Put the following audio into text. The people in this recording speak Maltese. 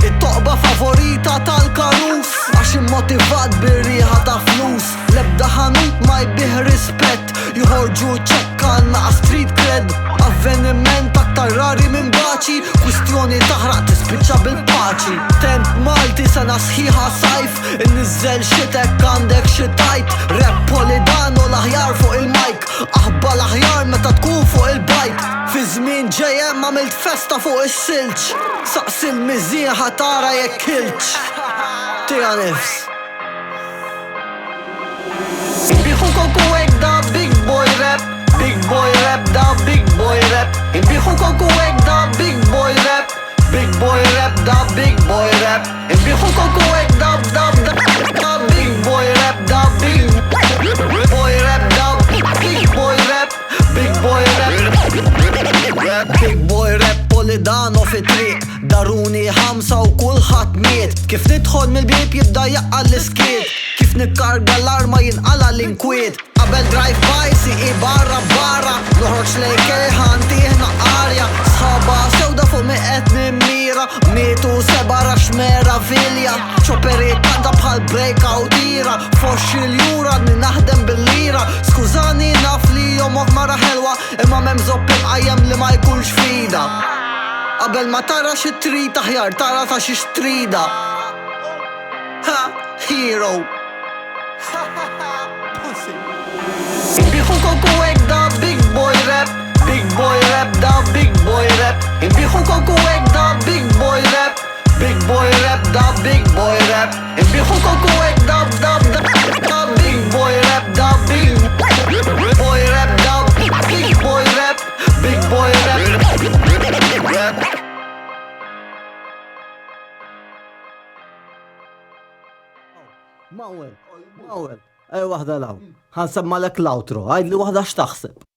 it-toqba favorita tal-karus għax immotivat bir-riħa ta' flus. Lebda ħanut ma jbih rispett, joħorġu ċekkanna għas street cred. Avveniment aktar rari minn baċi, kwistjoni taħraq tispiċċa bil-paċi. Temp Malti sena sħiħa sajf, innizzel xitek għandek xitajt. Rap Polidano l-aħjar fuq il-mike, aħba l-aħjar meta tkun fuq il-bajk. Fi żmien ġejem għamilt festa fuq is-silġ, saqs il-miżien ħatara jekk kilċ. Tija nifs Imbiħu koku ek da big boy rap, big boy rap da big boy rap. Imbiħu koku ek da big boy rap, big boy rap da big boy rap. Imbiħu koku ek da big boy rap da big boy rap da big boy rap, big boy rap. Big boy rap Polidano fi triq, daruni ħamsa u kulħadd miet. Kif nidħol mill-bib jibda jaqqa l-iskiet, kif nikkarga l-arma jinqala l-inkwiet. Qabel drive-by siqi barra barra, noħroġ lejkejħan tiħna arja. Sħaba sewda fuq miqet nimmira, mietu sebara xmera vilja. ċoperi taqda bħal breakout tira, foxx il-jura naħdem bil-lira. Skużani naf li jomok mara ħelwa, imma mem zoppi mqajjem li ma jkunx fida. Qabel ma tara xi trid aħjar tara ta' xi strida. Ha, hero. Imbiħu koku ek da big boy rap, big boy rap da big boy rap. Imbiħu koku ek da big boy rap, big boy rap da big boy rap. Imbiħu koku ek da big boy rap da big boy rap da big boy rap, big boy rap. Mawel, ej wahda law, ħansemma lek l-outro, għajd li wahda x'taħseb.